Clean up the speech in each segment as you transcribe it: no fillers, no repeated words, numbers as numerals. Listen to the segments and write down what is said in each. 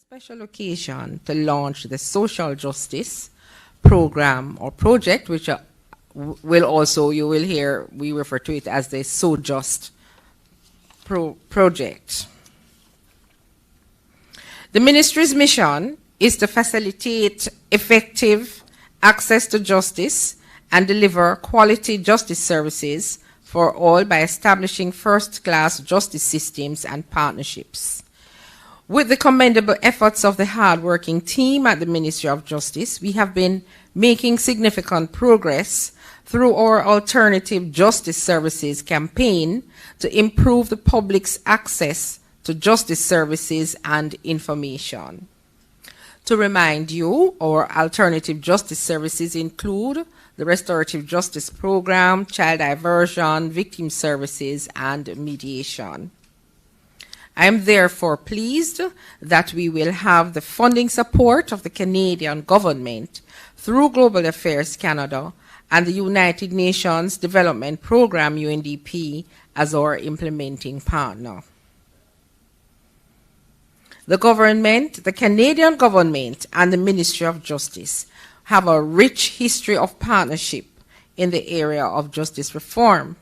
special occasion to launch the social justice program or project, which will also, you will hear, we refer to it as the So Just project. The ministry's mission is to facilitate effective access to justice and deliver quality justice services for all by establishing first-class justice systems and partnerships. With the commendable efforts of the hard-working team at the Ministry of Justice, we have been making significant progress through our Alternative Justice Services campaign to improve the public's access to justice services and information. To remind you, our alternative justice services include the Restorative Justice Program, Child Diversion, Victim Services, and Mediation. I am therefore pleased that we will have the funding support of the Canadian government through Global Affairs Canada and the United Nations Development Program, UNDP, as our implementing partner. The government, the Canadian government, and the Ministry of Justice have a rich history of partnership in the area of justice reform.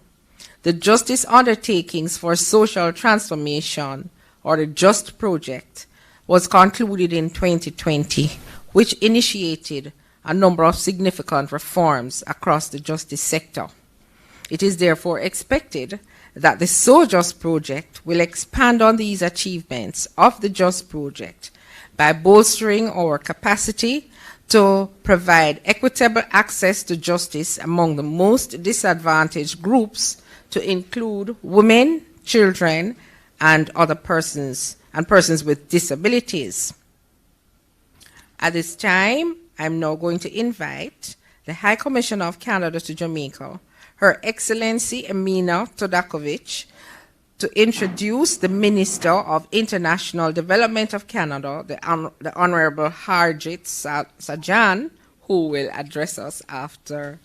The Justice Undertakings for Social Transformation, or the JUST project, was concluded in 2020, which initiated a number of significant reforms across the justice sector. It is therefore expected that the So Just project will expand on these achievements of the JUST project by bolstering our capacity to provide equitable access to justice among the most disadvantaged groups, to include women, children, and other persons, and persons with disabilities. At this time, I'm now going to invite the High Commissioner of Canada to Jamaica, Her Excellency Emina Todakovich, to introduce the Minister of International Development of Canada, the Honorable Harjit Sajjan, who will address us after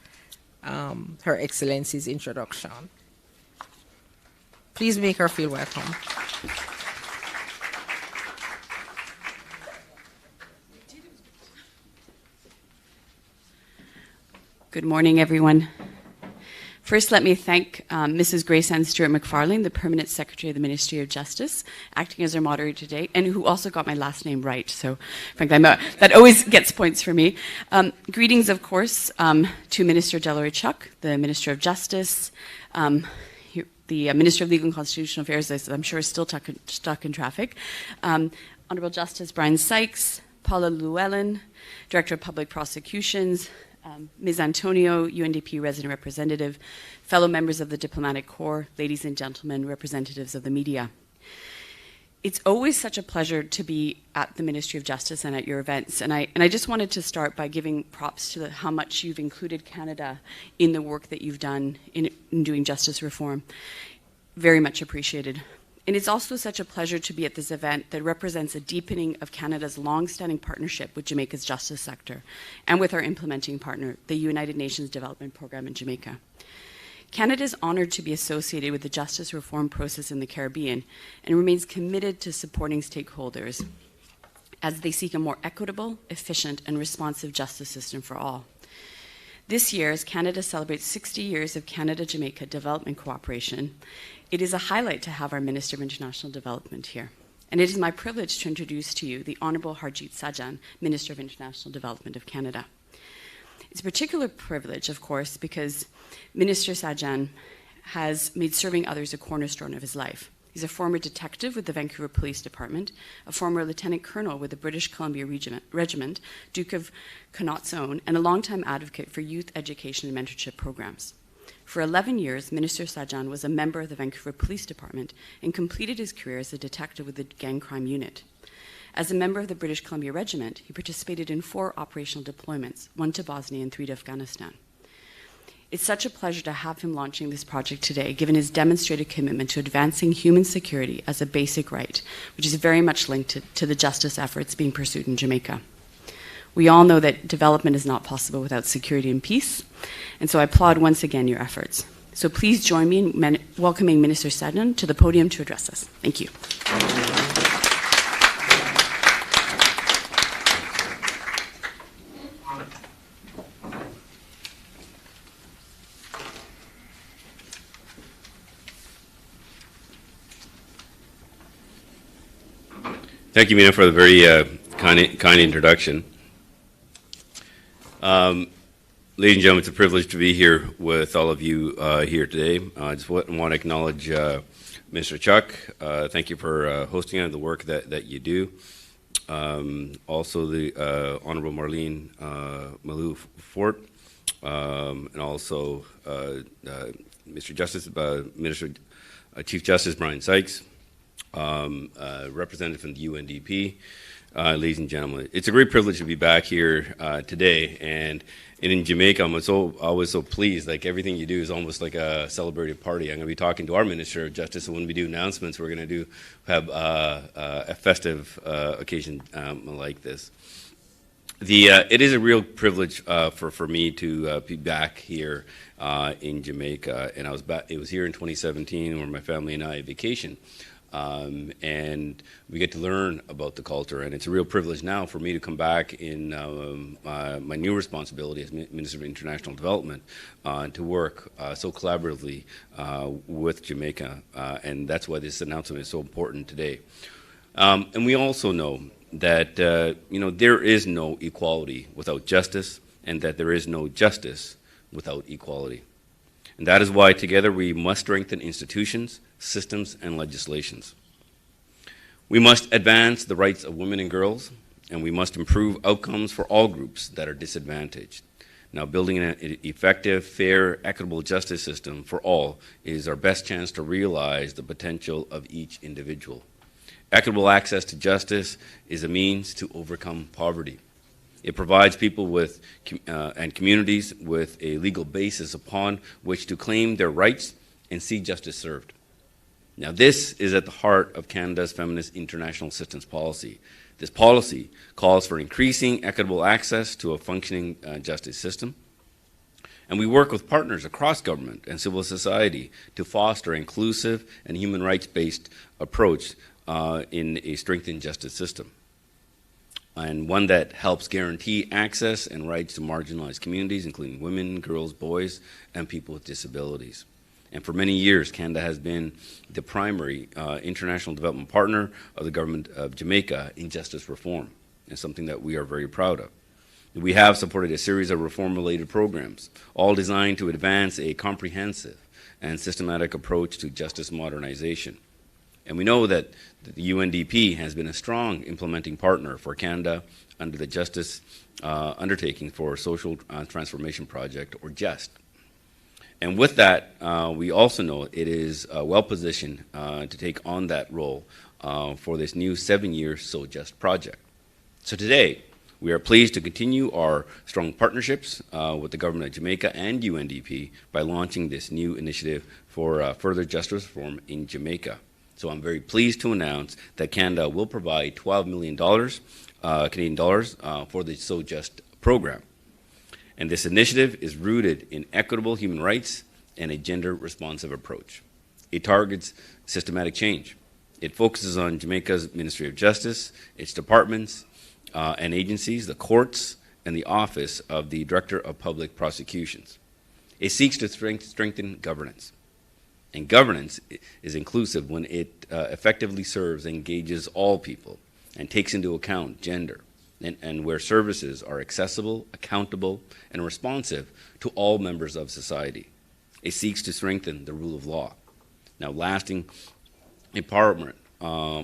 Her Excellency's introduction. Please make her feel welcome. Good morning, everyone. First, let me thank Mrs. Grace Ann Stewart McFarlane, the Permanent Secretary of the Ministry of Justice, acting as our moderator today, and who also got my last name right. So, frankly, that always gets points for me. Greetings, of course, to Minister Delroy Chuck, the Minister of Justice, the Minister of Legal and Constitutional Affairs, I'm sure is still stuck in traffic, Honourable Justice Brian Sykes, Paula Llewellyn, Director of Public Prosecutions, Ms. Antonio, UNDP Resident Representative, fellow members of the Diplomatic Corps, ladies and gentlemen, representatives of the media. It's always such a pleasure to be at the Ministry of Justice and at your events. And I just wanted to start by giving props to how much you've included Canada in the work that you've done in doing justice reform. Very much appreciated. And it's also such a pleasure to be at this event that represents a deepening of Canada's long-standing partnership with Jamaica's justice sector and with our implementing partner, the United Nations Development Program in Jamaica. Canada is honoured to be associated with the justice reform process in the Caribbean and remains committed to supporting stakeholders as they seek a more equitable, efficient, and responsive justice system for all. This year, as Canada celebrates 60 years of Canada-Jamaica development cooperation, it is a highlight to have our Minister of International Development here. And it is my privilege to introduce to you the Honourable Harjit Sajjan, Minister of International Development of Canada. It's a particular privilege, of course, because Minister Sajjan has made serving others a cornerstone of his life. He's a former detective with the Vancouver Police Department, a former Lieutenant Colonel with the British Columbia Regiment, Duke of Connaught's Own, and a longtime advocate for youth education and mentorship programs. For 11 years, Minister Sajjan was a member of the Vancouver Police Department and completed his career as a detective with the Gang Crime Unit. As a member of the British Columbia Regiment, he participated in 4 operational deployments, 1 to Bosnia and 3 to Afghanistan. It's such a pleasure to have him launching this project today, given his demonstrated commitment to advancing human security as a basic right, which is very much linked to the justice efforts being pursued in Jamaica. We all know that development is not possible without security and peace, and so I applaud once again your efforts. So please join me in welcoming Minister Sajjan to the podium to address us. Thank you. Thank you, Mina, for the very kind introduction. Ladies and gentlemen, it's a privilege to be here with all of you here today. I just want to acknowledge Mr. Chuck. Thank you for hosting and the work that you do. Also the Honorable Marlene Malou Fort, and also Mr. Justice, Chief Justice Brian Sykes, representative from the UNDP. Ladies and gentlemen, it's a great privilege to be back here today, and in Jamaica, I'm always so pleased. Like, everything you do is almost like a celebrated party. I'm going to be talking to our Minister of Justice, and when we do announcements, we're going to have a festive occasion like this. It is a real privilege for me to be back here in Jamaica, and it was here in 2017 where my family and I vacationed. And we get to learn about the culture, and it's a real privilege now for me to come back in my new responsibility as Minister of International Development to work so collaboratively with Jamaica, and that's why this announcement is so important today. And we also know that there is no equality without justice, and that there is no justice without equality. And that is why together we must strengthen institutions, systems, and legislations. We must advance the rights of women and girls, and we must improve outcomes for all groups that are disadvantaged. Now, building an effective, fair, equitable justice system for all is our best chance to realize the potential of each individual. Equitable access to justice is a means to overcome poverty. It provides people and communities with a legal basis upon which to claim their rights and see justice served. Now, this is at the heart of Canada's feminist international assistance policy. This policy calls for increasing equitable access to a functioning justice system, and we work with partners across government and civil society to foster an inclusive and human rights-based approach in a strengthened justice system, and one that helps guarantee access and rights to marginalized communities, including women, girls, boys, and people with disabilities. And for many years, Canada has been the primary international development partner of the government of Jamaica in justice reform, and something that we are very proud of. We have supported a series of reform-related programs, all designed to advance a comprehensive and systematic approach to justice modernization. And we know that the UNDP has been a strong implementing partner for Canada under the Justice Undertaking for Social Transformation Project, or JUST. And with that, we also know it is well-positioned to take on that role for this new 7-year So Just project. So today, we are pleased to continue our strong partnerships with the Government of Jamaica and UNDP by launching this new initiative for further justice reform in Jamaica. So I'm very pleased to announce that Canada will provide $12 million Canadian dollars for the So Just program. And this initiative is rooted in equitable human rights and a gender-responsive approach. It targets systematic change. It focuses on Jamaica's Ministry of Justice, its departments and agencies, the courts, and the Office of the Director of Public Prosecutions. It seeks to strengthen governance. And governance is inclusive when it effectively serves and engages all people and takes into account gender, and where services are accessible, accountable, and responsive to all members of society. It seeks to strengthen the rule of law. Now, lasting empowerment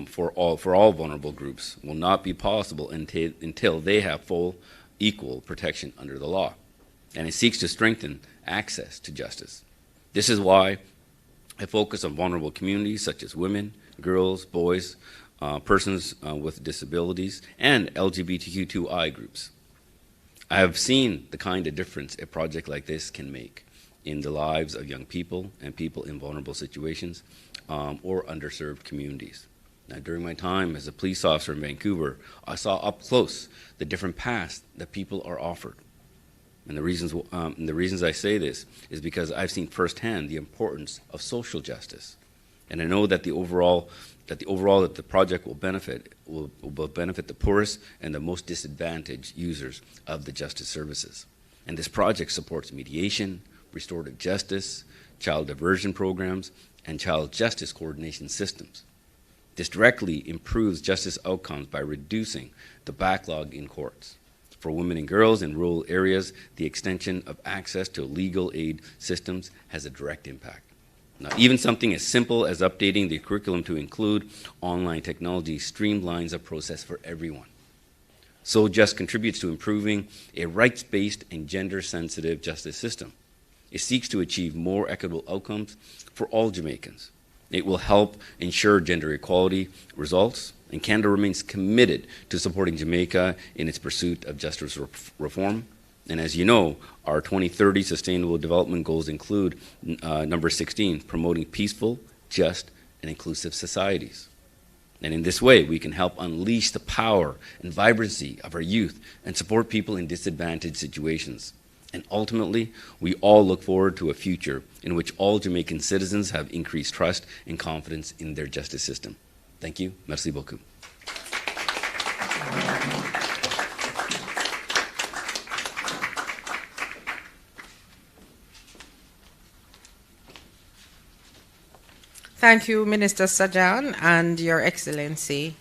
for all vulnerable groups will not be possible until they have full, equal protection under the law. And it seeks to strengthen access to justice. This is why I focus on vulnerable communities such as women, girls, boys, persons with disabilities, and LGBTQ2I groups. I have seen the kind of difference a project like this can make in the lives of young people and people in vulnerable situations or underserved communities. Now, during my time as a police officer in Vancouver, I saw up close the different paths that people are offered. And the reasons I say this is because I've seen firsthand the importance of social justice, and I know that the project will benefit the poorest and the most disadvantaged users of the justice services. And this project supports mediation, restorative justice, child diversion programs, and child justice coordination systems. This directly improves justice outcomes by reducing the backlog in courts. For women and girls in rural areas, the extension of access to legal aid systems has a direct impact. Now, even something as simple as updating the curriculum to include online technology streamlines the process for everyone. So just contributes to improving a rights-based and gender-sensitive justice system. It seeks to achieve more equitable outcomes for all Jamaicans. It will help ensure gender equality results, and Canada remains committed to supporting Jamaica in its pursuit of justice reform. And as you know, our 2030 Sustainable Development Goals include number 16, promoting peaceful, just, and inclusive societies. And in this way, we can help unleash the power and vibrancy of our youth and support people in disadvantaged situations. And ultimately, we all look forward to a future in which all Jamaican citizens have increased trust and confidence in their justice system. Thank you. Merci beaucoup. Thank you, Minister Sajan, and Your Excellency.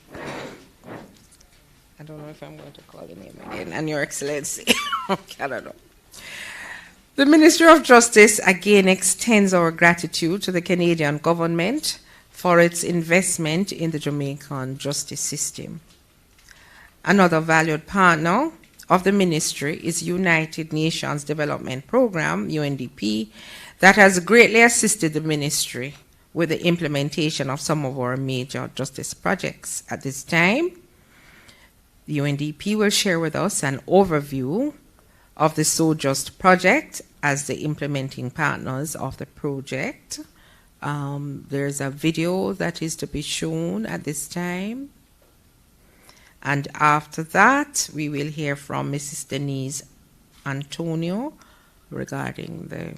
I don't know if I'm going to call the name again, and Your Excellency of Canada. The Ministry of Justice again extends our gratitude to the Canadian government for its investment in the Jamaican justice system. Another valued partner of the ministry is United Nations Development Program, UNDP, that has greatly assisted the ministry with the implementation of some of our major justice projects. At this time, the UNDP will share with us an overview of the So Just project as the implementing partners of the project. There's a video that is to be shown at this time. And after that, we will hear from Mrs. Denise Antonio regarding the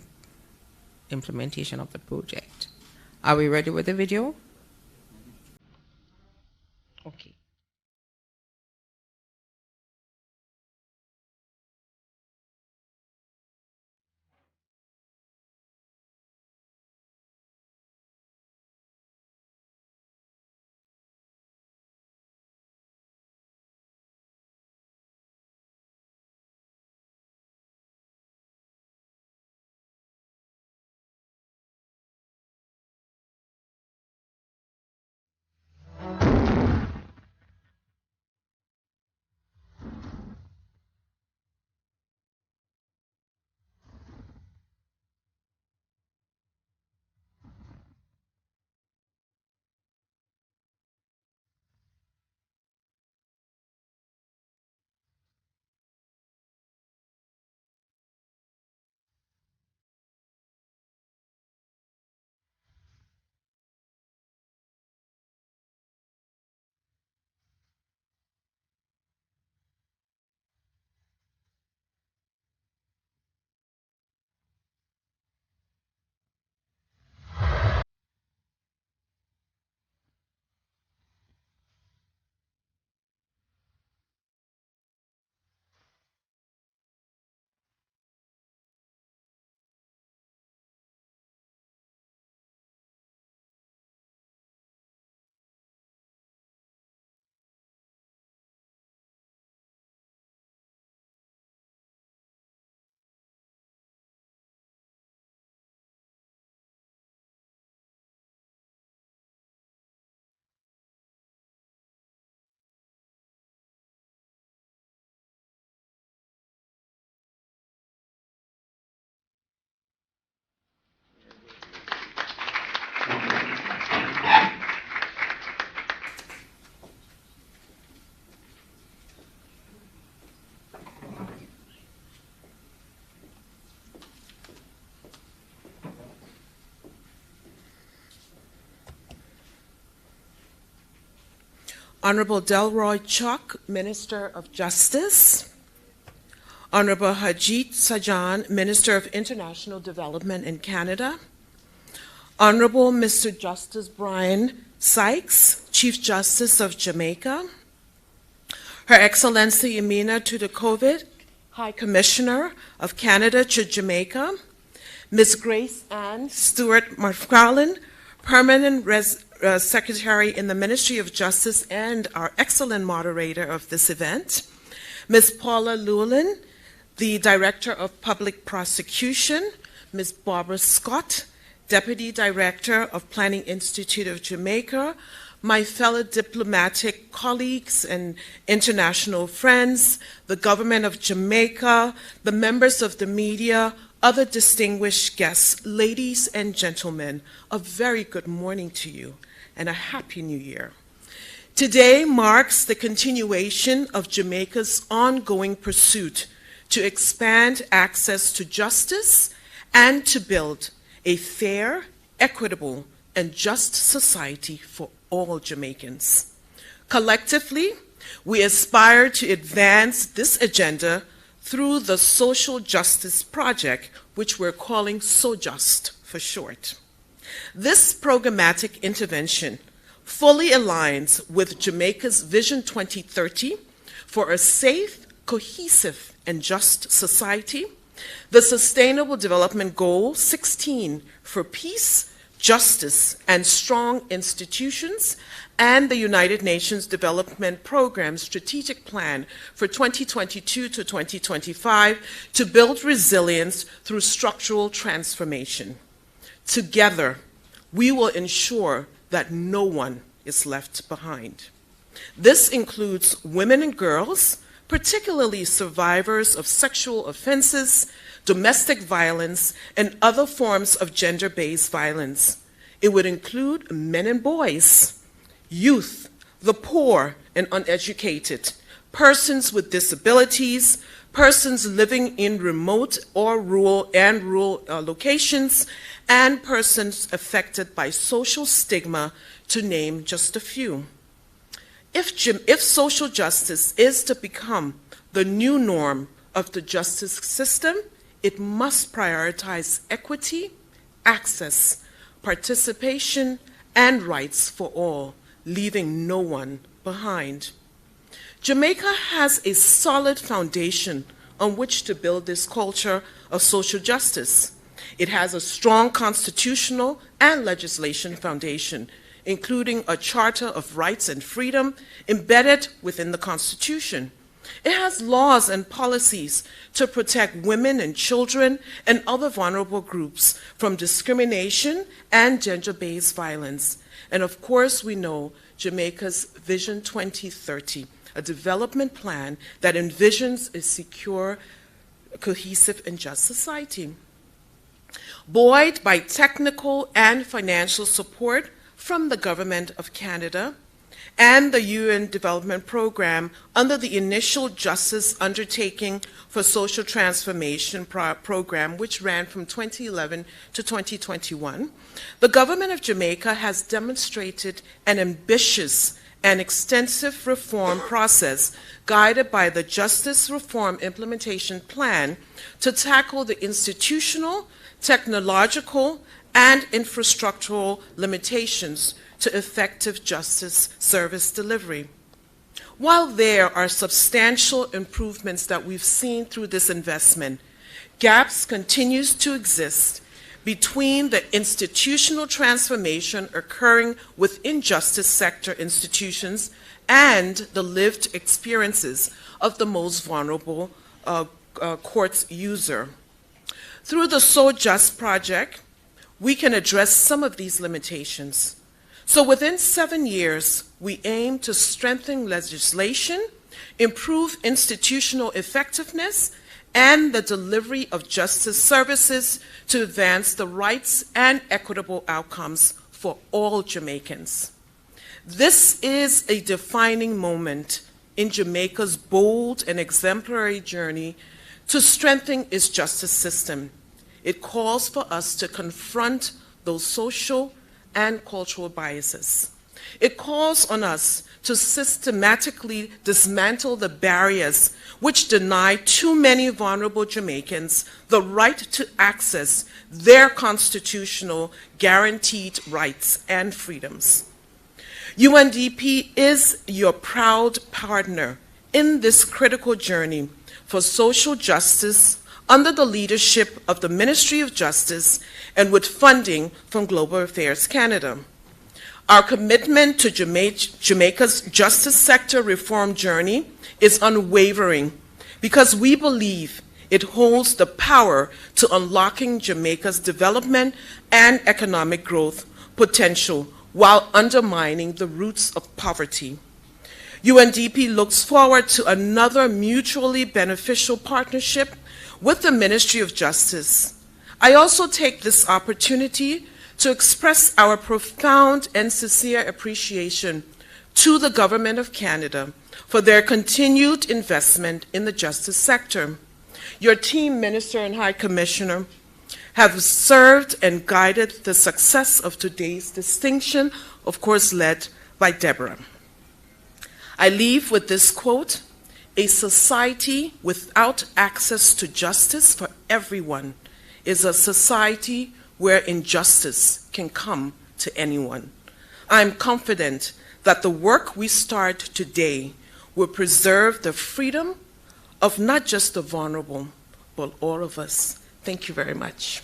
implementation of the project. Are we ready with the video? Okay. Honorable Delroy Chuck, Minister of Justice. Honorable Hajit Sajan, Minister of International Development in Canada. Honorable Mr. Justice Brian Sykes, Chief Justice of Jamaica. Her Excellency Yamina Tudakovic, High Commissioner of Canada to Jamaica. Ms. Grace Ann Stewart McFarlane, Permanent Secretary in the Ministry of Justice and our excellent moderator of this event, Ms. Paula Llewellyn, the Director of Public Prosecution, Ms. Barbara Scott, Deputy Director of Planning Institute of Jamaica, my fellow diplomatic colleagues and international friends, the government of Jamaica, the members of the media, other distinguished guests, ladies and gentlemen, a very good morning to you and a happy new year. Today marks the continuation of Jamaica's ongoing pursuit to expand access to justice and to build a fair, equitable, and just society for all Jamaicans. Collectively, we aspire to advance this agenda through the Social Justice Project, which we're calling SoJust for short. This programmatic intervention fully aligns with Jamaica's Vision 2030 for a safe, cohesive, and just society, the Sustainable Development Goal 16 for peace, justice, and strong institutions, and the United Nations Development Programme Strategic Plan for 2022 to 2025 to build resilience through structural transformation. Together, we will ensure that no one is left behind. This includes women and girls, particularly survivors of sexual offenses, domestic violence, and other forms of gender-based violence. It would include men and boys, youth, the poor and uneducated, persons with disabilities, persons living in remote or rural locations, and persons affected by social stigma, to name just a few. If social justice is to become the new norm of the justice system, it must prioritize equity, access, participation, and rights for all, leaving no one behind. Jamaica has a solid foundation on which to build this culture of social justice. It has a strong constitutional and legislation foundation, including a Charter of Rights and Freedom embedded within the Constitution. It has laws and policies to protect women and children and other vulnerable groups from discrimination and gender-based violence. And of course, we know Jamaica's Vision 2030, a development plan that envisions a secure, cohesive, and just society. Buoyed by technical and financial support from the Government of Canada and the UN Development Program under the Initial Justice Undertaking for Social Transformation Program, which ran from 2011 to 2021, the Government of Jamaica has demonstrated an ambitious and extensive reform process guided by the Justice Reform Implementation Plan to tackle the institutional, technological, and infrastructural limitations to effective justice service delivery. While there are substantial improvements that we've seen through this investment, gaps continue to exist between the institutional transformation occurring within justice sector institutions and the lived experiences of the most vulnerable courts user. Through the SoJust project, we can address some of these limitations. So within 7 years, we aim to strengthen legislation, improve institutional effectiveness, and the delivery of justice services to advance the rights and equitable outcomes for all Jamaicans. This is a defining moment in Jamaica's bold and exemplary journey to strengthen its justice system. It calls for us to confront those social and cultural biases. It calls on us to systematically dismantle the barriers which deny too many vulnerable Jamaicans the right to access their constitutional guaranteed rights and freedoms. UNDP is your proud partner in this critical journey for social justice under the leadership of the Ministry of Justice and with funding from Global Affairs Canada. Our commitment to Jamaica's justice sector reform journey is unwavering because we believe it holds the power to unlocking Jamaica's development and economic growth potential while undermining the roots of poverty. UNDP looks forward to another mutually beneficial partnership with the Ministry of Justice. I also take this opportunity to express our profound and sincere appreciation to the Government of Canada for their continued investment in the justice sector. Your team, Minister and High Commissioner, have served and guided the success of today's distinction, of course led by Deborah. I leave with this quote: "A society without access to justice for everyone is a society where injustice can come to anyone." I am confident that the work we start today will preserve the freedom of not just the vulnerable, but all of us. Thank you very much.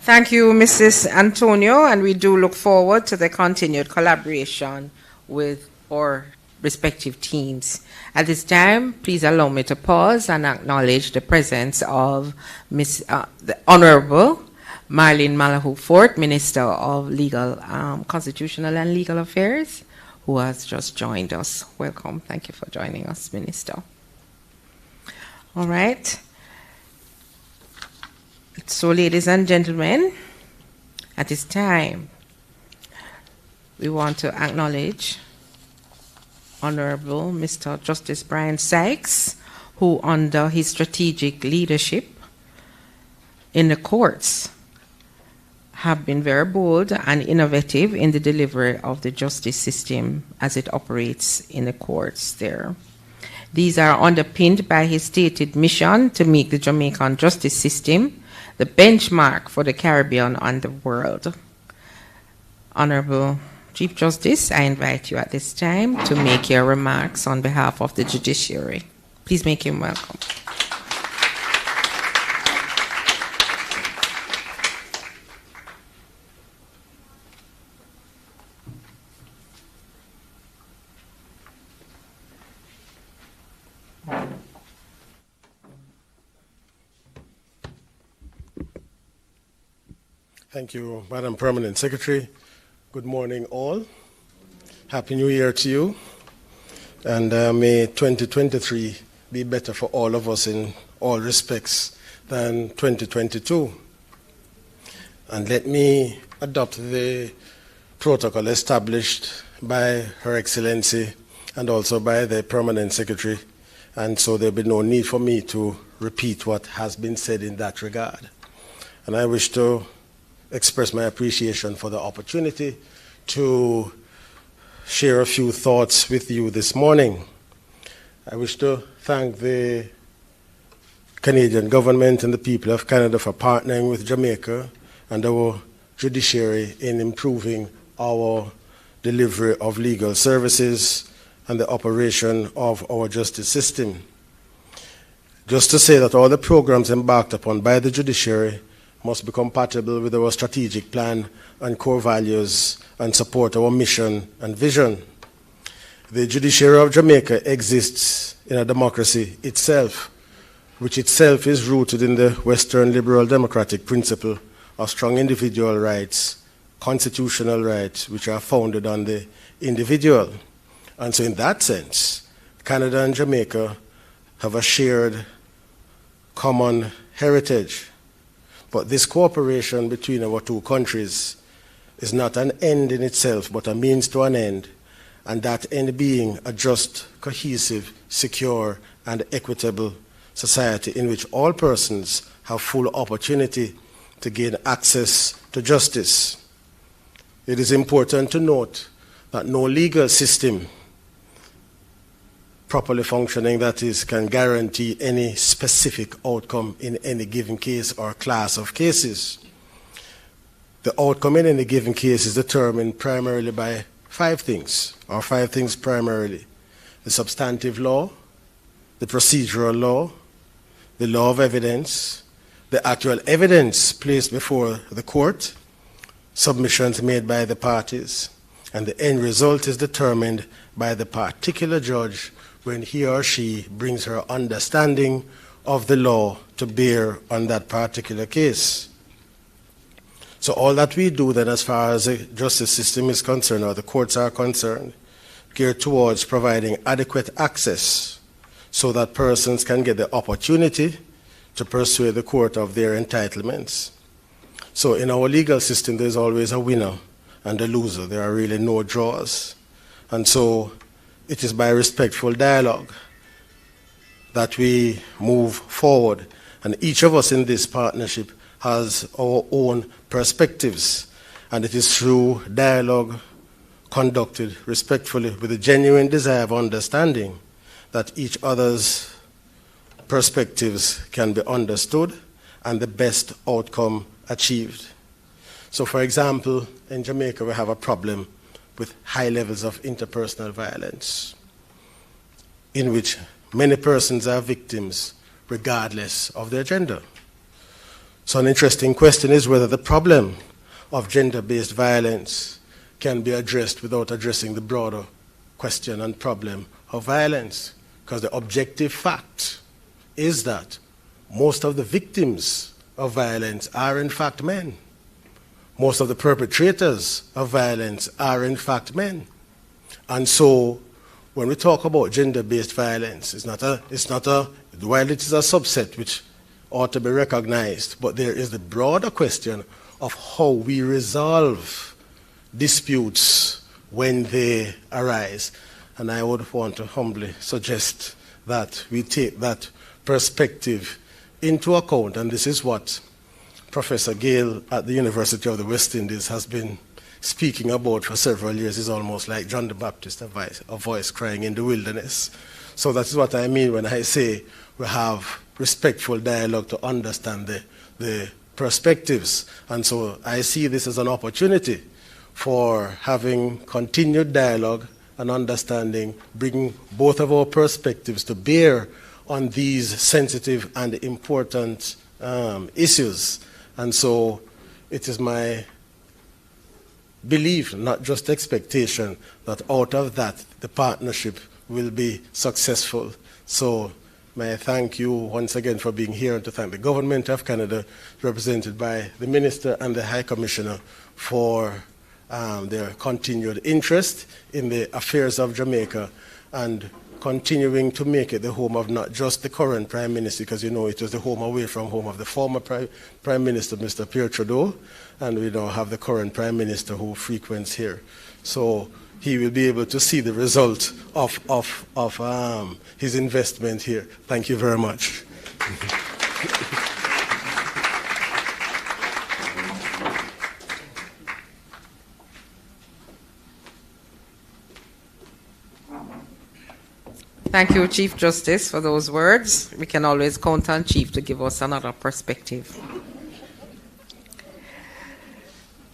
Thank you, Mrs. Antonio, and we do look forward to the continued collaboration with our respective teams. At this time, please allow me to pause and acknowledge the presence of the Honorable Marlene Malahou Fort, Minister of Constitutional and Legal Affairs, who has just joined us. Welcome. Thank you for joining us, Minister. All right. So, ladies and gentlemen, at this time, we want to acknowledge Honorable Mr. Justice Brian Sykes, who under his strategic leadership in the courts have been very bold and innovative in the delivery of the justice system as it operates in the courts there. These are underpinned by his stated mission to make the Jamaican justice system the benchmark for the Caribbean and the world. Honorable Chief Justice, I invite you at this time to make your remarks on behalf of the judiciary. Please make him welcome. Thank you, Madam Permanent Secretary. Good morning, all. Happy New Year to you. And may 2023 be better for all of us in all respects than 2022. And let me adopt the protocol established by Her Excellency and also by the Permanent Secretary. And so there'll be no need for me to repeat what has been said in that regard. And I wish to express my appreciation for the opportunity to share a few thoughts with you this morning. I wish to thank the Canadian government and the people of Canada for partnering with Jamaica and our judiciary in improving our delivery of legal services and the operation of our justice system. Just to say that all the programs embarked upon by the judiciary must be compatible with our strategic plan and core values and support our mission and vision. The judiciary of Jamaica exists in a democracy itself, which itself is rooted in the Western liberal democratic principle of strong individual rights, constitutional rights, which are founded on the individual. And so in that sense, Canada and Jamaica have a shared common heritage. But this cooperation between our two countries is not an end in itself, but a means to an end, and that end being a just, cohesive, secure, and equitable society in which all persons have full opportunity to gain access to justice. It is important to note that no legal system properly functioning, that is, can guarantee any specific outcome in any given case or class of cases. The outcome in any given case is determined primarily by five things primarily. the substantive law, the procedural law, the law of evidence, the actual evidence placed before the court, submissions made by the parties, and the end result is determined by the particular judge when he or she brings her understanding of the law to bear on that particular case. So all that we do then as far as the justice system is concerned, or the courts are concerned, geared towards providing adequate access so that persons can get the opportunity to persuade the court of their entitlements. So in our legal system, there's always a winner and a loser. There are really no draws. And so it is by respectful dialogue that we move forward. And each of us in this partnership has our own perspectives. And it is through dialogue conducted respectfully with a genuine desire of understanding that each other's perspectives can be understood and the best outcome achieved. So for example, in Jamaica we have a problem with high levels of interpersonal violence in which many persons are victims regardless of their gender. So an interesting question is whether the problem of gender-based violence can be addressed without addressing the broader question and problem of violence, because the objective fact is that most of the victims of violence are in fact men. Most of the perpetrators of violence are in fact men. And so when we talk about gender-based violence, it's not a, while it is a subset which ought to be recognized, but there is the broader question of how we resolve disputes when they arise. And I would want to humbly suggest that we take that perspective into account, and this is what Professor Gale at the University of the West Indies has been speaking about for several years. It's almost like John the Baptist, a voice crying in the wilderness. So that is what I mean when I say we have respectful dialogue to understand the perspectives. And so I see this as an opportunity for having continued dialogue and understanding, bringing both of our perspectives to bear on these sensitive and important issues. And so it is my belief, not just expectation, that out of that the partnership will be successful. So may I thank you once again for being here, and to thank the Government of Canada, represented by the Minister and the High Commissioner, for their continued interest in the affairs of Jamaica and continuing to make it the home of not just the current Prime Minister, because you know it was the home away from home of the former Prime Minister, Mr. Pierre Trudeau, and we now have the current Prime Minister who frequents here. So he will be able to see the result of his investment here. Thank you very much. Thank you, Chief Justice, for those words. We can always count on Chief to give us another perspective.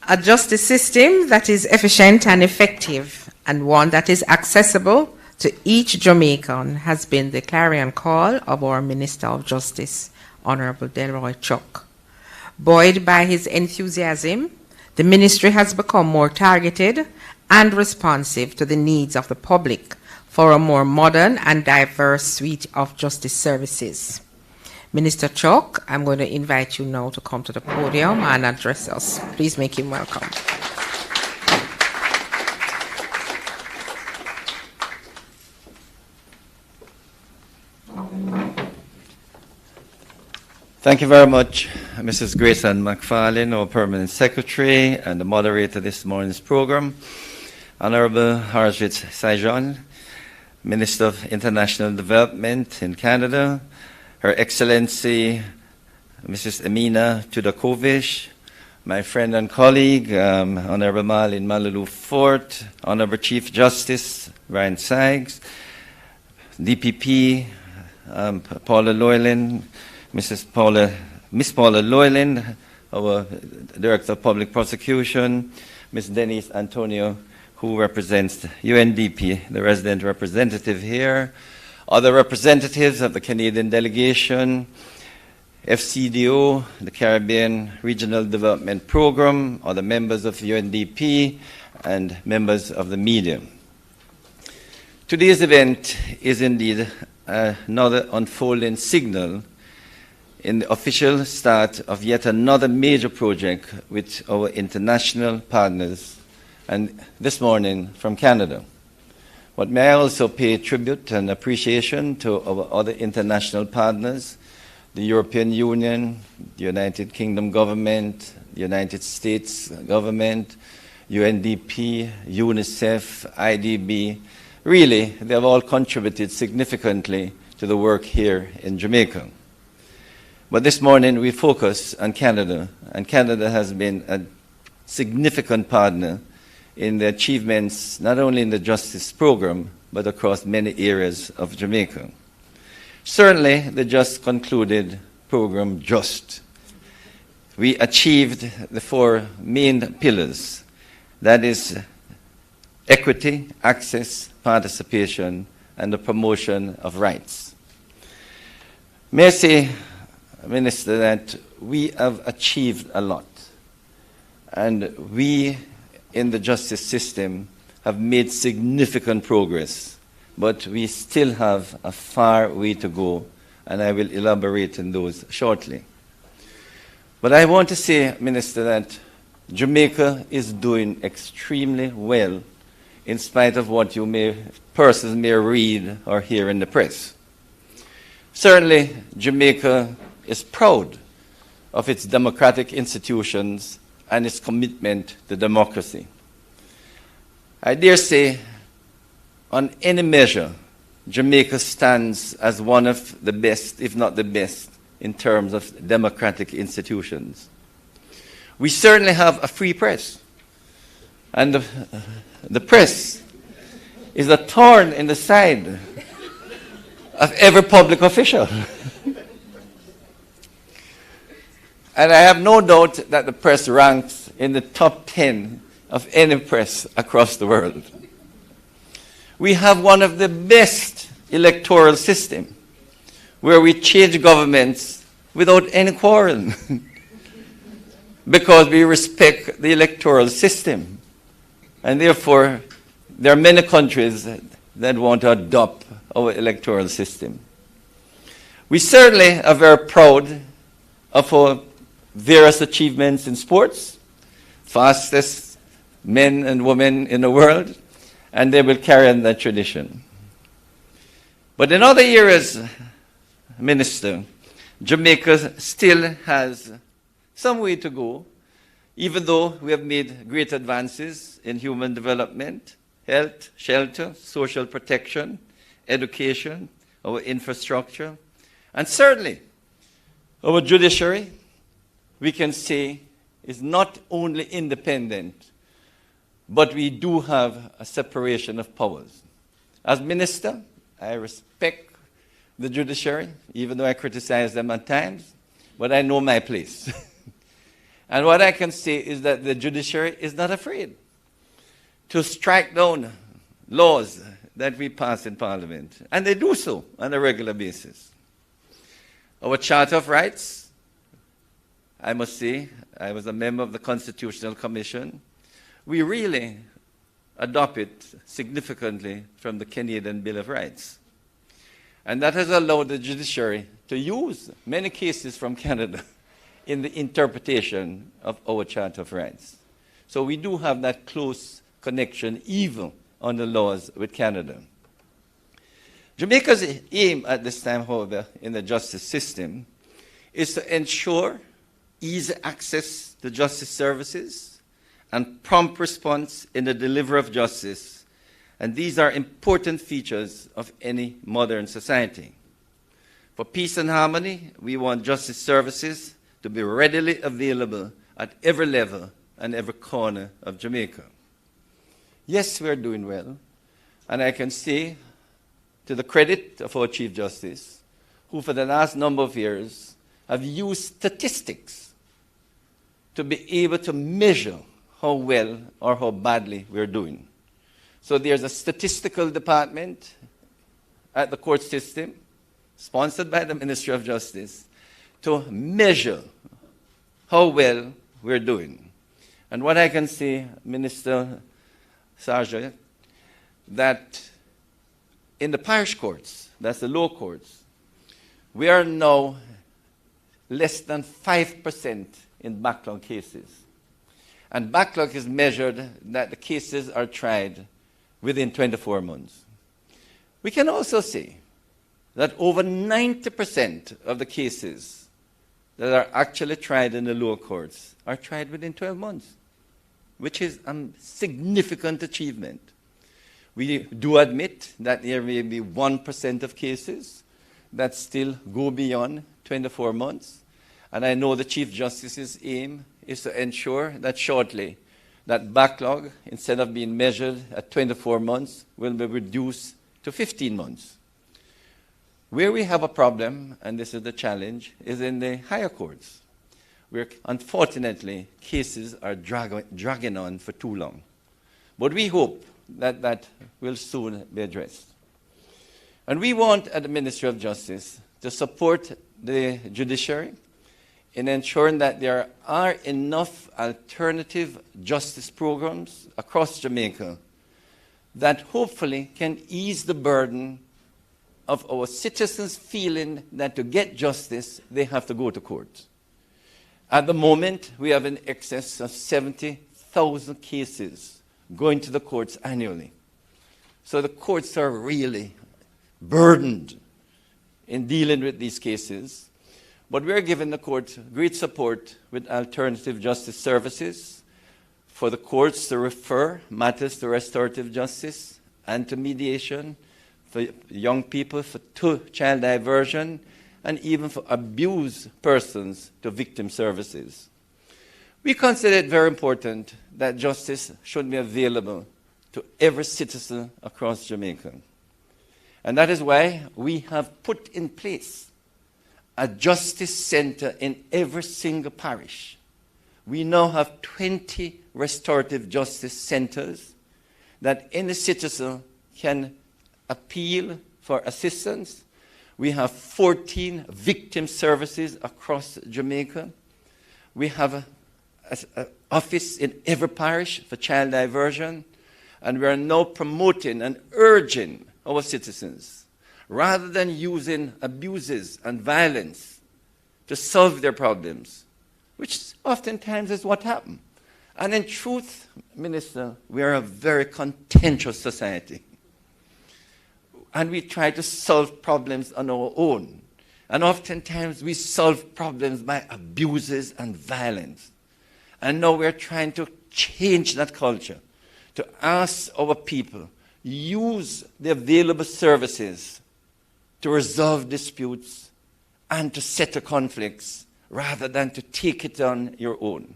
A justice system that is efficient and effective, and one that is accessible to each Jamaican, has been the clarion call of our Minister of Justice, Honorable Delroy Chuck. Buoyed by his enthusiasm, the ministry has become more targeted and responsive to the needs of the public for a more modern and diverse suite of justice services. Minister Chuck, I'm going to invite you now to come to the podium and address us. Please make him welcome. Thank you very much, Mrs. Grace Ann McFarlane, our Permanent Secretary and the moderator of this morning's program, Honorable Harjit Saijon, Minister of International Development in Canada, Her Excellency Mrs. Amina Tudakovic, my friend and colleague, Honorable Marlene Malulu Fort, Honorable Chief Justice Ryan Sykes, DPP Paula Loyland, Miss Paula Loyland, our Director of Public Prosecution, Ms. Denise Antonio, who represents the UNDP, the resident representative here, other representatives of the Canadian delegation, FCDO, the Caribbean Regional Development Program, other members of UNDP, and members of the media. Today's event is indeed another unfolding signal in the official start of yet another major project with our international partners, and this morning from Canada. But may I also pay tribute and appreciation to our other international partners, the European Union, the United Kingdom government, the United States government, UNDP, UNICEF, IDB. Really, they have all contributed significantly to the work here in Jamaica. But this morning we focus on Canada, and Canada has been a significant partner in the achievements not only in the justice program, but across many areas of Jamaica. Certainly, the just concluded program, JUST. We achieved the 4 main pillars. That is equity, access, participation, and the promotion of rights. May I say, Minister, that we have achieved a lot. And we, in the justice system, have made significant progress. But we still have a far way to go, and I will elaborate on those shortly. But I want to say, Minister, that Jamaica is doing extremely well in spite of what persons may read or hear in the press. Certainly, Jamaica is proud of its democratic institutions and its commitment to democracy. I dare say, on any measure, Jamaica stands as one of the best, if not the best, in terms of democratic institutions. We certainly have a free press. And the press is a thorn in the side of every public official. And I have no doubt that the press ranks in the top 10 of any press across the world. We have one of the best electoral systems, where we change governments without any quarrel, because we respect the electoral system. And therefore, there are many countries that want to adopt our electoral system. We certainly are very proud of our various achievements in sports, fastest men and women in the world, and they will carry on that tradition. But in other areas, Minister, Jamaica still has some way to go, even though we have made great advances in human development, health, shelter, social protection, education, our infrastructure, and certainly our judiciary, we can say, is not only independent, but we do have a separation of powers. As minister, I respect the judiciary, even though I criticize them at times, but I know my place. And what I can say is that the judiciary is not afraid to strike down laws that we pass in Parliament, and they do so on a regular basis. Our Charter of Rights, I must say, I was a member of the Constitutional Commission. We really adopt it significantly from the Canadian Bill of Rights. And that has allowed the judiciary to use many cases from Canada in the interpretation of our Charter of Rights. So we do have that close connection even on the laws with Canada. Jamaica's aim at this time, however, in the justice system is to ensure easy access to justice services and prompt response in the delivery of justice. And these are important features of any modern society. For peace and harmony, we want justice services to be readily available at every level and every corner of Jamaica. Yes, we're doing well. And I can say, to the credit of our Chief Justice, who for the last number of years have used statistics to be able to measure how well or how badly we're doing. So there's a statistical department at the court system, sponsored by the Ministry of Justice, to measure how well we're doing. And what I can say, Minister Sargent, that in the parish courts, that's the low courts, we are now less than 5% in backlog cases. And backlog is measured that the cases are tried within 24 months. We can also say that over 90% of the cases that are actually tried in the lower courts are tried within 12 months, which is a significant achievement. We do admit that there may be 1% of cases that still go beyond 24 months. And I know the Chief Justice's aim is to ensure that shortly that backlog, instead of being measured at 24 months, will be reduced to 15 months. Where we have a problem, and this is the challenge, is in the higher courts, where unfortunately cases are dragging on for too long. But we hope that that will soon be addressed. And we want at the Ministry of Justice to support the judiciary in ensuring that there are enough alternative justice programs across Jamaica that hopefully can ease the burden of our citizens feeling that to get justice, they have to go to court. At the moment, we have in excess of 70,000 cases going to the courts annually. So the courts are really burdened in dealing with these cases. But we're giving the court great support with alternative justice services for the courts to refer matters to restorative justice and to mediation, for young people to child diversion, and even for abused persons to victim services. We consider it very important that justice should be available to every citizen across Jamaica. And that is why we have put in place a justice center in every single parish. We now have 20 restorative justice centers that any citizen can appeal for assistance. We have 14 victim services across Jamaica. We have an office in every parish for child diversion. And we are now promoting and urging our citizens, rather than using abuses and violence to solve their problems, which oftentimes is what happens. And in truth, Minister, we are a very contentious society. And we try to solve problems on our own. And oftentimes we solve problems by abuses and violence. And now we're trying to change that culture, to ask our people, use the available services to resolve disputes and to settle conflicts rather than to take it on your own.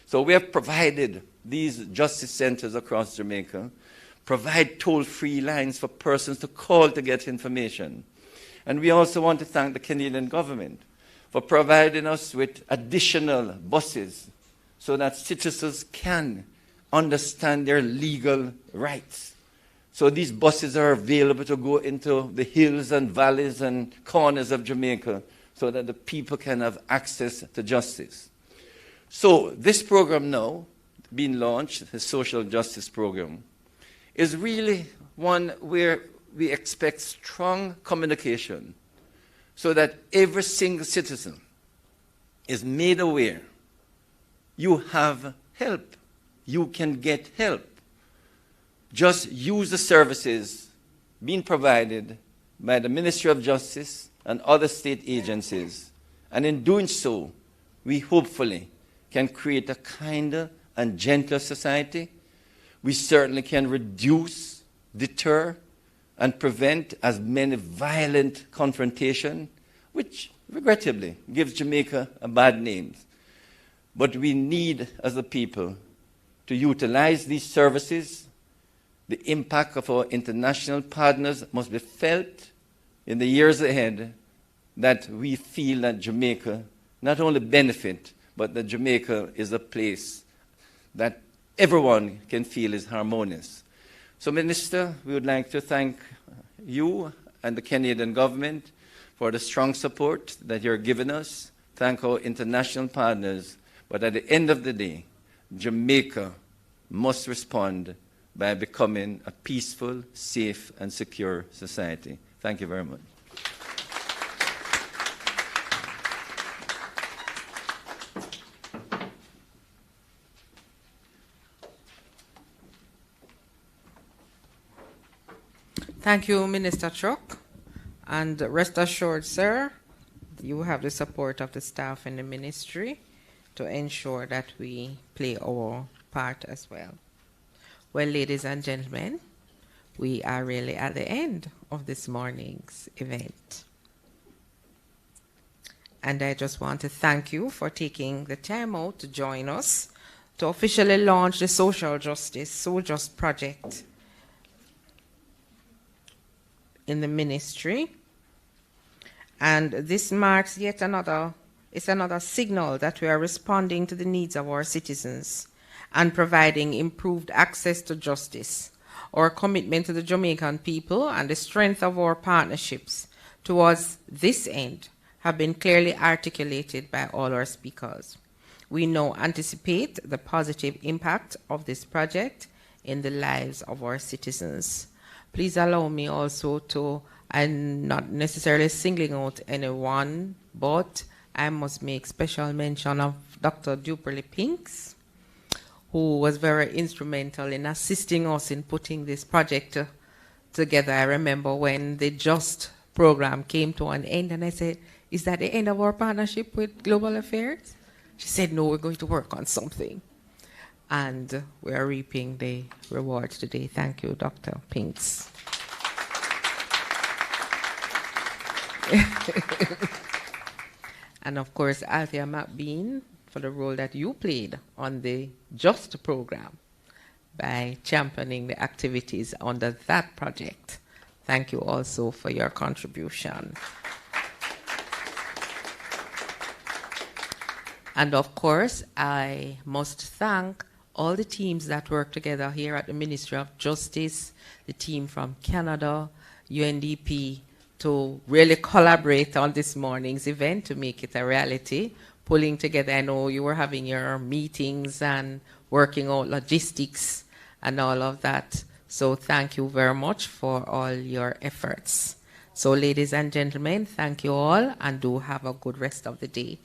So we have provided these justice centers across Jamaica, provide toll-free lines for persons to call to get information. And we also want to thank the Canadian government for providing us with additional buses so that citizens can understand their legal rights. So these buses are available to go into the hills and valleys and corners of Jamaica so that the people can have access to justice. So this program now, being launched, the social justice program, is really one where we expect strong communication so that every single citizen is made aware you have help, you can get help. Just use the services being provided by the Ministry of Justice and other state agencies. And in doing so, we hopefully can create a kinder and gentler society. We certainly can reduce, deter, and prevent as many violent confrontation, which regrettably gives Jamaica a bad name. But we need, as a people, to utilize these services. The impact of our international partners must be felt in the years ahead, that we feel that Jamaica not only benefit, but that Jamaica is a place that everyone can feel is harmonious. So, Minister, we would like to thank you and the Canadian government for the strong support that you're giving us. Thank our international partners. But at the end of the day, Jamaica must respond by becoming a peaceful, safe, and secure society. Thank you very much. Thank you, Minister Truck. And rest assured, sir, you have the support of the staff in the ministry to ensure that we play our part as well. Well, ladies and gentlemen, we are really at the end of this morning's event. And I just want to thank you for taking the time out to join us to officially launch the Social Justice, So Just project in the ministry. And this marks yet another, it's another signal that we are responding to the needs of our citizens and providing improved access to justice. Our commitment to the Jamaican people and the strength of our partnerships towards this end have been clearly articulated by all our speakers. We now anticipate the positive impact of this project in the lives of our citizens. Please allow me also to, I'm not necessarily singling out anyone, but I must make special mention of Dr. Duperly Pinks, who was very instrumental in assisting us in putting this project together. I remember when the JUST program came to an end, and I said, is that the end of our partnership with Global Affairs? She said, no, we're going to work on something. And we are reaping the rewards today. Thank you, Dr. Pinks. And of course, Althea McBean, for the role that you played on the JUST program by championing the activities under that project. Thank you also for your contribution. And of course, I must thank all the teams that work together here at the Ministry of Justice, the team from Canada, UNDP, to really collaborate on this morning's event to make it a reality, pulling together. I know you were having your meetings and working out logistics and all of that. So thank you very much for all your efforts. So ladies and gentlemen, thank you all, and do have a good rest of the day.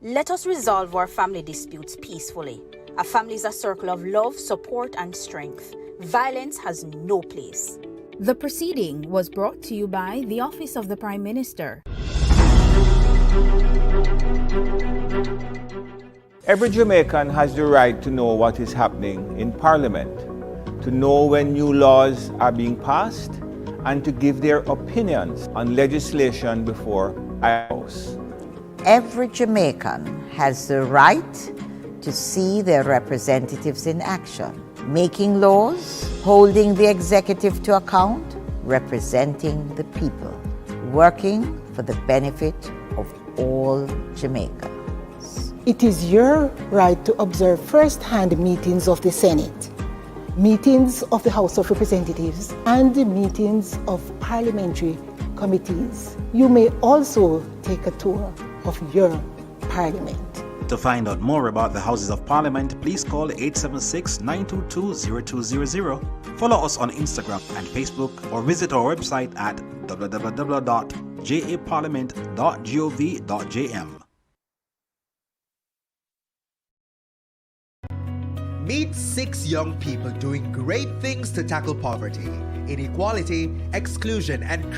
Let us resolve our family disputes peacefully. A family is a circle of love, support, and strength. Violence has no place. The proceeding was brought to you by the Office of the Prime Minister. Every Jamaican has the right to know what is happening in Parliament, to know when new laws are being passed, and to give their opinions on legislation before our House. Every Jamaican has the right to see their representatives in action, making laws, holding the executive to account, representing the people, working for the benefit of all Jamaicans. It is your right to observe first-hand meetings of the Senate, meetings of the House of Representatives, and the meetings of parliamentary committees. You may also take a tour of your parliament. To find out more about the Houses of Parliament, please call 876-922-0200, follow us on Instagram and Facebook, or visit our website at www.japarliament.gov.jm. Meet 6 young people doing great things to tackle poverty, inequality, exclusion, and